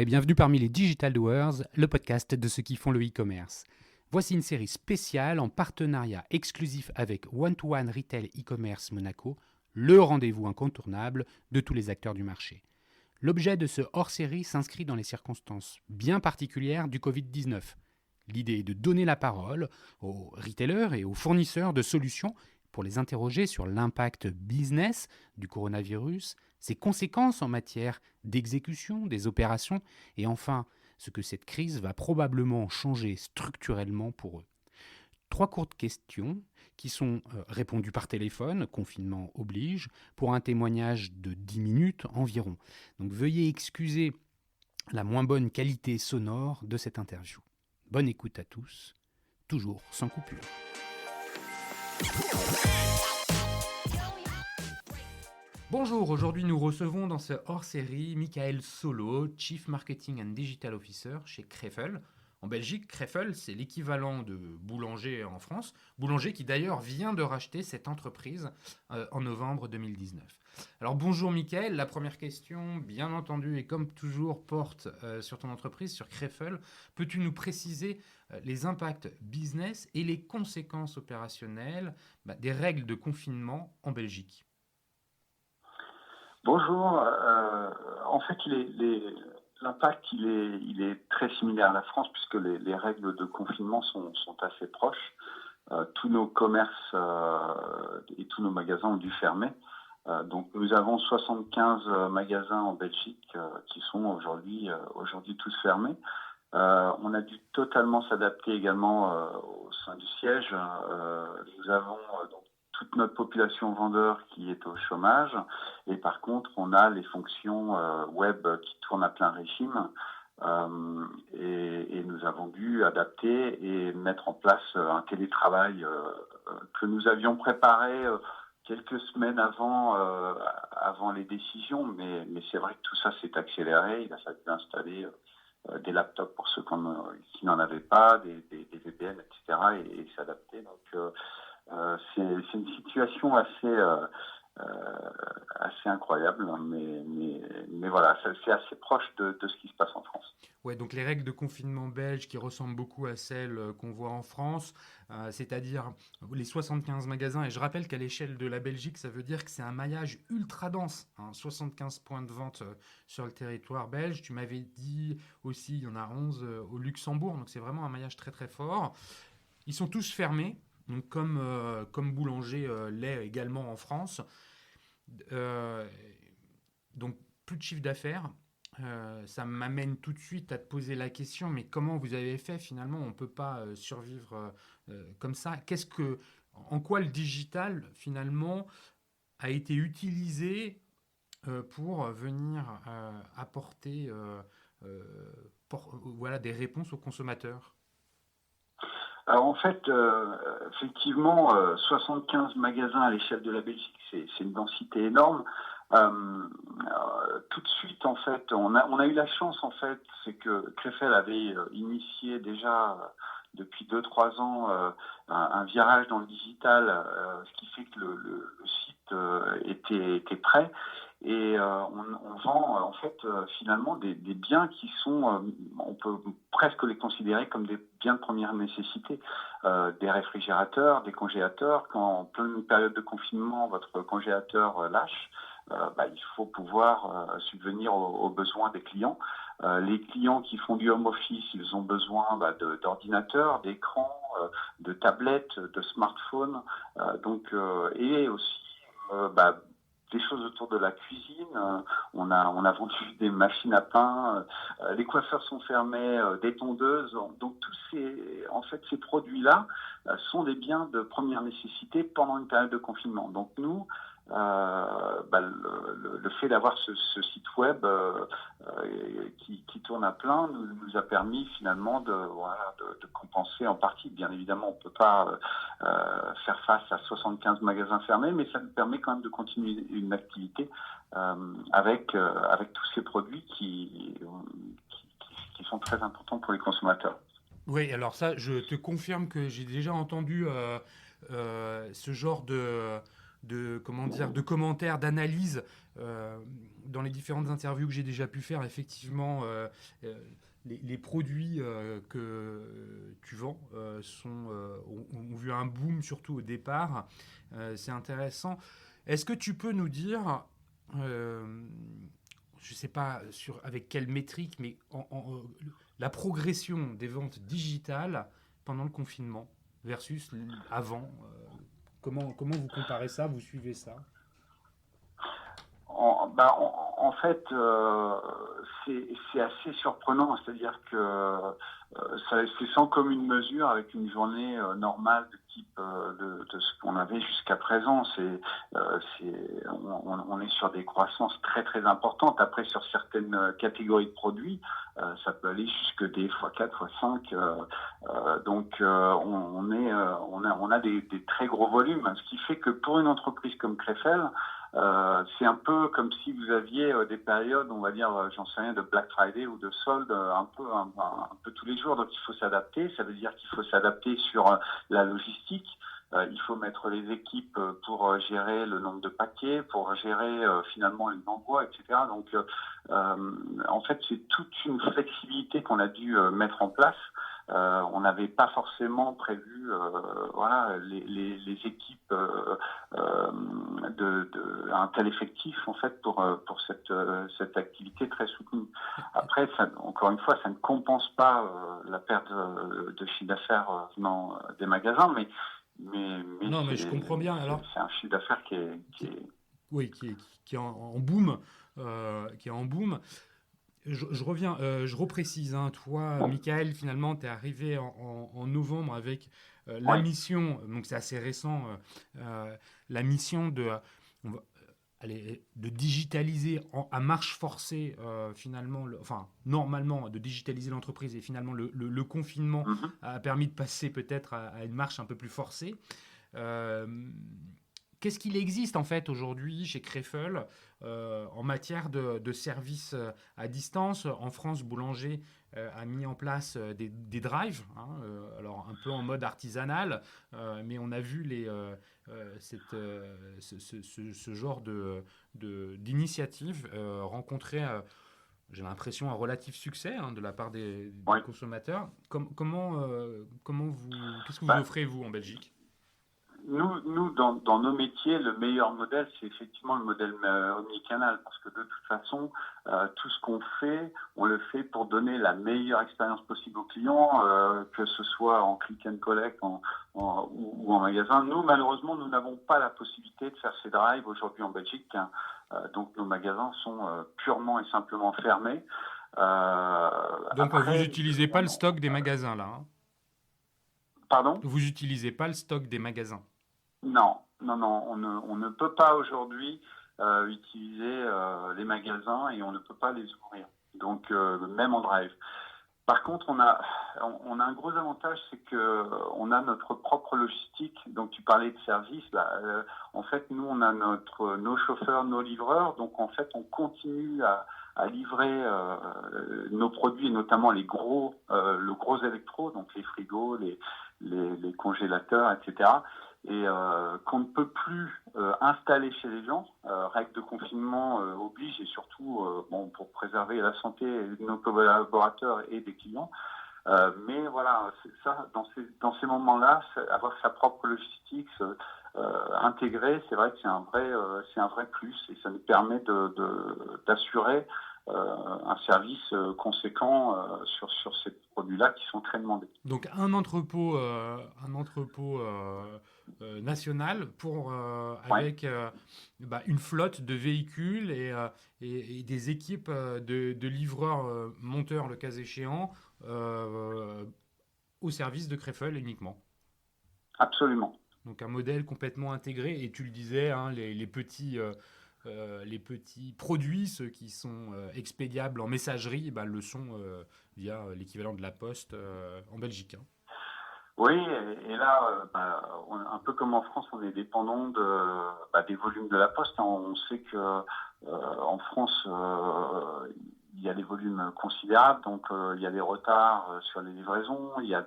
et bienvenue parmi les Digital Doers, le podcast de ceux qui font le e-commerce. Voici une série spéciale en partenariat exclusif avec One-to-One Retail e-commerce Monaco, le rendez-vous incontournable de tous les acteurs du marché. L'objet de ce hors-série s'inscrit dans les circonstances bien particulières du Covid-19. L'idée est de donner la parole aux retailers et aux fournisseurs de solutions pour les interroger sur l'impact business du coronavirus, ses conséquences en matière d'exécution des opérations et enfin ce que cette crise va probablement changer structurellement pour eux. 3 courtes questions qui sont répondues par téléphone, confinement oblige, pour un témoignage de 10 minutes environ. Donc veuillez excuser la moins bonne qualité sonore de cette interview. Bonne écoute à tous, toujours sans coupure. Bonjour, aujourd'hui nous recevons dans ce hors-série Michael Solo, Chief Marketing and Digital Officer chez Krefel. En Belgique, Krefel, c'est l'équivalent de Boulanger en France. Boulanger qui d'ailleurs vient de racheter cette entreprise en novembre 2019. Alors bonjour Michael, la première question, bien entendu, et comme toujours, porte sur ton entreprise, sur Krefel. Peux-tu nous préciser les impacts business et les conséquences opérationnelles des règles de confinement en Belgique ? Bonjour. En fait, l'impact il est très similaire à la France puisque les règles de confinement sont assez proches. Tous nos commerces et tous nos magasins ont dû fermer. Donc nous avons 75 magasins en Belgique qui sont aujourd'hui tous fermés. On a dû totalement s'adapter également au sein du siège. Nous avons donc toute notre population vendeur qui est au chômage et par contre on a les fonctions web qui tournent à plein régime et nous avons dû adapter et mettre en place un télétravail que nous avions préparé quelques semaines avant les décisions, mais c'est vrai que tout ça s'est accéléré. Il a fallu installer des laptops pour ceux qui n'en avaient pas, des VPN, etc. et s'adapter. Donc c'est une situation assez incroyable, mais voilà, c'est assez proche de ce qui se passe en France. Ouais, donc les règles de confinement belges qui ressemblent beaucoup à celles qu'on voit en France, c'est-à-dire les 75 magasins, et je rappelle qu'à l'échelle de la Belgique, ça veut dire que c'est un maillage ultra dense, 75 points de vente sur le territoire belge. Tu m'avais dit aussi, il y en a 11 au Luxembourg, donc c'est vraiment un maillage très très fort. Ils sont tous fermés. Donc comme Boulanger l'est également en France. Donc plus de chiffre d'affaires. Ça m'amène tout de suite à te poser la question, mais comment vous avez fait finalement ? On ne peut pas survivre comme ça. En quoi le digital finalement a été utilisé pour venir apporter des réponses aux consommateurs ? Alors en fait, effectivement, 75 magasins à l'échelle de la Belgique, c'est une densité énorme. Tout de suite, en fait, on a eu la chance, en fait, c'est que Krefel avait initié déjà depuis 2-3 ans un virage dans le digital, ce qui fait que le site était prêt. Et on vend en fait finalement des biens qui sont, on peut presque les considérer comme des biens de première nécessité, des réfrigérateurs, des congélateurs. Quand en pleine période de confinement, votre congélateur lâche, il faut pouvoir subvenir aux besoins des clients. Les clients qui font du home office, ils ont besoin d'ordinateurs, d'écrans, de tablettes, de smartphones, et aussi des choses autour de la cuisine. On a vendu des machines à pain, les coiffeurs sont fermés, des tondeuses. Donc tous ces produits-là sont des biens de première nécessité pendant une période de confinement. Donc nous, le fait d'avoir ce site web qui tourne à plein nous a permis finalement de compenser en partie. Bien évidemment, on ne peut pas faire face à 75 magasins fermés, mais ça nous permet quand même de continuer une activité avec tous ces produits qui sont très importants pour les consommateurs. Oui, alors ça, je te confirme que j'ai déjà entendu ce genre de commentaires, d'analyses dans les différentes interviews que j'ai déjà pu faire. Effectivement, les produits que tu vends ont vu un boom, surtout au départ. C'est intéressant. Est-ce que tu peux nous dire, je ne sais pas avec quelle métrique, mais la progression des ventes digitales pendant le confinement versus avant comment vous comparez ça, vous suivez ça? En fait, c'est assez surprenant, c'est-à-dire que c'est sans commune mesure avec une journée normale de type de ce qu'on avait jusqu'à présent. On est sur des croissances très très importantes. Après, sur certaines catégories de produits, ça peut aller jusque des x4, x5. On a des très gros volumes, ce qui fait que pour une entreprise comme Crefel, c'est un peu comme si vous aviez des périodes, on va dire, j'en sais rien, de Black Friday ou de soldes un peu tous les jours. Donc il faut s'adapter. Ça veut dire qu'il faut s'adapter sur la logistique. Il faut mettre les équipes pour gérer le nombre de paquets, pour gérer finalement les envois, etc. Donc en fait, c'est toute une flexibilité qu'on a dû mettre en place. On n'avait pas forcément prévu les équipes un tel effectif en fait pour cette activité très soutenue. Après, encore une fois, ça ne compense pas la perte de chiffre d'affaires venant des magasins, mais non, mais je comprends bien. Alors, c'est un chiffre d'affaires qui est qui est en boom, qui est en boom. Je reviens, je reprécise. Hein, toi, Michael, finalement, tu es arrivé en novembre avec la mission, donc c'est assez récent, la mission de digitaliser à marche forcée, finalement, normalement, de digitaliser l'entreprise. Et finalement, le confinement a permis de passer peut-être à une marche un peu plus forcée. Qu'est-ce qu'il existe en fait aujourd'hui chez Crefel en matière de services à distance? En France, Boulanger a mis en place des drives, hein, alors un peu en mode artisanal, mais on a vu ce genre d'initiative rencontrer, j'ai l'impression, un relatif succès de la part des consommateurs. Qu'est-ce que vous offrez, vous, en Belgique? Nous dans nos métiers, le meilleur modèle, c'est effectivement le modèle omnicanal, parce que de toute façon, tout ce qu'on fait, on le fait pour donner la meilleure expérience possible aux clients, que ce soit en click and collect ou en magasin. Nous, malheureusement, nous n'avons pas la possibilité de faire ces drives aujourd'hui en Belgique, hein. Donc nos magasins sont purement et simplement fermés. Donc vous n'utilisez pas le stock des magasins, là, hein? Pardon ? Vous n'utilisez pas le stock des magasins? Non, on ne peut pas aujourd'hui utiliser les magasins et on ne peut pas les ouvrir. Donc même en drive. Par contre, on a un gros avantage, c'est que on a notre propre logistique. Donc tu parlais de service, en fait nous on a nos chauffeurs, nos livreurs. Donc en fait on continue à livrer nos produits, et notamment le gros électro, donc les frigos, les congélateurs, etc. Et qu'on ne peut plus installer chez les gens. Règles de confinement oblige, et surtout pour préserver la santé de nos collaborateurs et des clients. Mais voilà, c'est ça, dans ces moments-là, avoir sa propre logistique intégrée, c'est vrai que c'est un vrai plus, et ça nous permet d'assurer un service conséquent sur ces produits-là qui sont très demandés. Donc un entrepôt national avec une flotte de véhicules et des équipes de livreurs monteurs, le cas échéant, au service de Crefel uniquement. Absolument. Donc un modèle complètement intégré, et tu le disais, hein, les petits produits, ceux qui sont expédiables en messagerie, le sont via l'équivalent de la Poste en Belgique, hein. Oui, et là, un peu comme en France, on est dépendant des volumes de la Poste. On sait que en France, il y a des volumes considérables, donc il y a des retards sur les livraisons. Il y a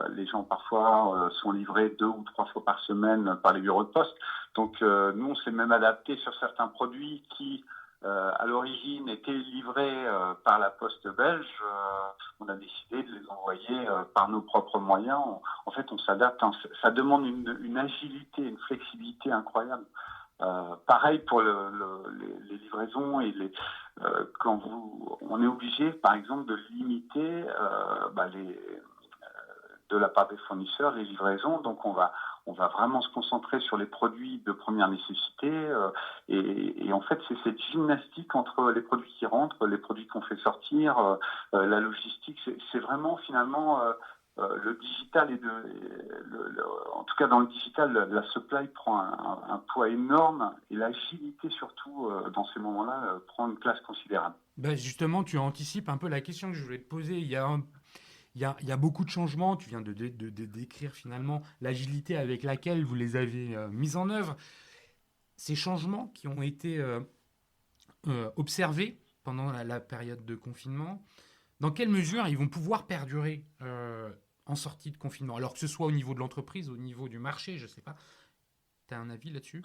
les gens parfois sont livrés 2 ou 3 fois par semaine par les bureaux de poste. Donc nous, on s'est même adapté sur certains produits qui, à l'origine, étaient livrés par la poste belge. On a décidé de les envoyer par nos propres moyens. En fait, on s'adapte. Ça demande une agilité, une flexibilité incroyable. Pareil pour les livraisons et quand on est obligé, par exemple, de limiter de la part des fournisseurs les livraisons. Donc on va vraiment se concentrer sur les produits de première nécessité et en fait c'est cette gymnastique entre les produits qui rentrent, les produits qu'on fait sortir, la logistique. C'est vraiment finalement le digital en tout cas dans le digital, la supply prend un poids énorme et l'agilité surtout dans ces moments-là prend une place considérable. Ben justement, tu anticipes un peu la question que je voulais te poser. Il y a beaucoup de changements. Tu viens de décrire finalement l'agilité avec laquelle vous les avez mis en œuvre. Ces changements qui ont été observés pendant la période de confinement, dans quelle mesure ils vont pouvoir perdurer en sortie de confinement? Alors que ce soit au niveau de l'entreprise, au niveau du marché, je ne sais pas. Tu as un avis là-dessus?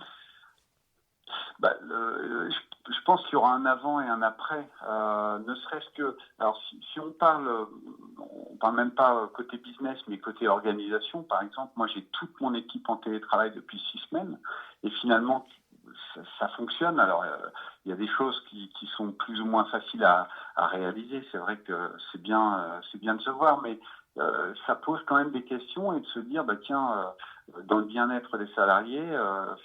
Je pense qu'il y aura un avant et un après. Ne serait-ce que, alors si on parle même pas côté business, mais côté organisation, par exemple, moi j'ai toute mon équipe en télétravail depuis 6 semaines, et finalement ça fonctionne. Alors il y a des choses qui sont plus ou moins faciles à réaliser. C'est vrai que c'est bien de se voir, mais ça pose quand même des questions et de se dire, dans le bien-être des salariés,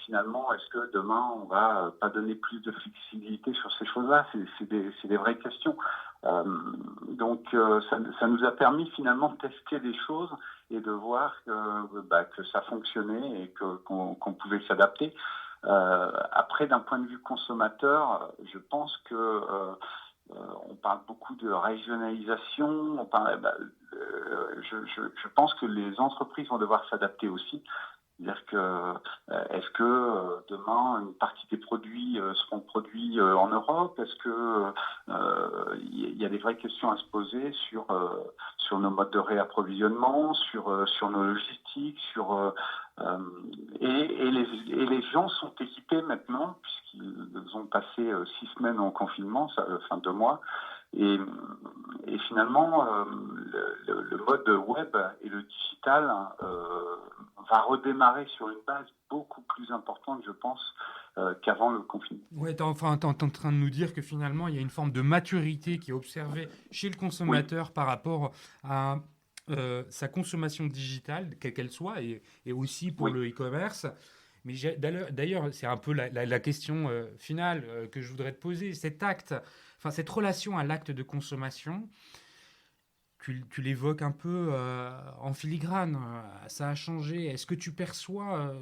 finalement, est-ce que demain, on va pas donner plus de flexibilité sur ces choses-là? C'est des vraies questions. Donc, ça nous a permis finalement de tester des choses et de voir que ça fonctionnait et qu'on pouvait s'adapter. Après, d'un point de vue consommateur, je pense que on parle beaucoup de régionalisation. Je pense que les entreprises vont devoir s'adapter aussi. C'est-à-dire que est-ce que demain une partie des produits seront produits en Europe? Est-ce que il y a des vraies questions à se poser sur nos modes de réapprovisionnement, sur nos logistiques, et les gens sont équipés maintenant puisqu'ils ont passé 6 semaines en confinement, enfin 2 mois. Et finalement, le mode web et le digital va redémarrer sur une base beaucoup plus importante, je pense, qu'avant le confinement. Ouais, t'es en train de nous dire que finalement, il y a une forme de maturité qui est observée chez le consommateur par rapport à sa consommation digitale, quelle qu'elle soit, et aussi pour le e-commerce. Mais d'ailleurs, c'est un peu la question finale que je voudrais te poser. Cette relation à l'acte de consommation, tu l'évoques un peu en filigrane. Ça a changé. Est-ce que tu perçois,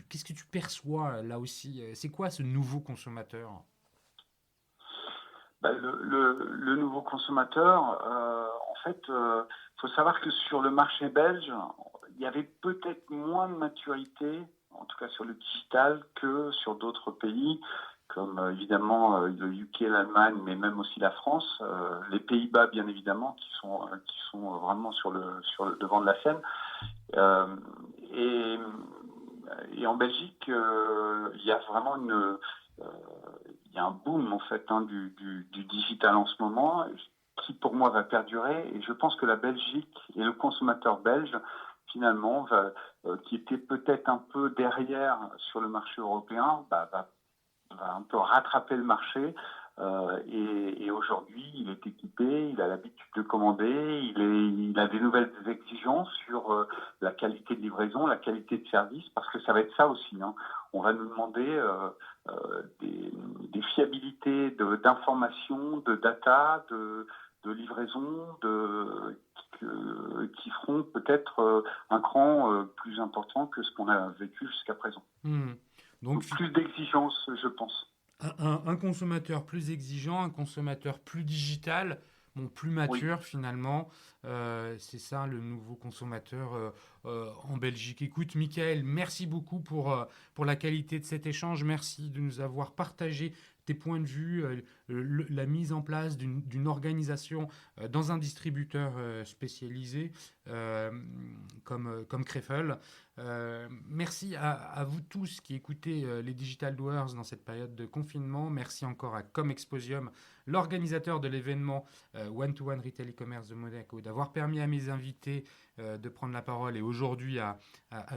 qu'est-ce que tu perçois là aussi? C'est quoi ce nouveau consommateur? Le nouveau consommateur, en fait, faut savoir que sur le marché belge, il y avait peut-être moins de maturité, en tout cas sur le digital, que sur d'autres pays, comme évidemment le UK, l'Allemagne, mais même aussi la France, les Pays-Bas bien évidemment, qui sont vraiment sur le devant de la scène. Et, et en Belgique, il y a vraiment il y a un boom en fait du digital en ce moment qui pour moi va perdurer, et je pense que la Belgique et le consommateur belge finalement qui était peut-être un peu derrière sur le marché européen va un peu rattraper le marché et aujourd'hui il est équipé, il a l'habitude de commander, il a des nouvelles exigences sur la qualité de livraison, la qualité de service, parce que ça va être ça aussi, hein. On va nous demander des fiabilités d'informations, de data, de livraison, qui feront peut-être un cran plus important que ce qu'on a vécu jusqu'à présent. Donc plus d'exigences, je pense. Un consommateur plus exigeant, un consommateur plus digital, plus mature finalement. C'est ça le nouveau consommateur en Belgique. Écoute, Michael, merci beaucoup pour la qualité de cet échange. Merci de nous avoir partagé tes points de vue, la mise en place d'une organisation dans un distributeur spécialisé comme Krefel. Merci à vous tous qui écoutez les Digital Doers dans cette période de confinement. Merci encore à Comexposium, l'organisateur de l'événement One-to-One Retail e-commerce de Monaco, d'avoir permis à mes invités de prendre la parole et aujourd'hui à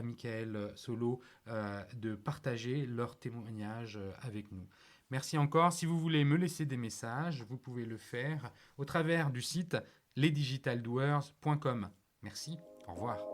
Michael Solo de partager leur témoignage avec nous. Merci encore. Si vous voulez me laisser des messages, vous pouvez le faire au travers du site lesdigitaldoers.com. Merci, au revoir.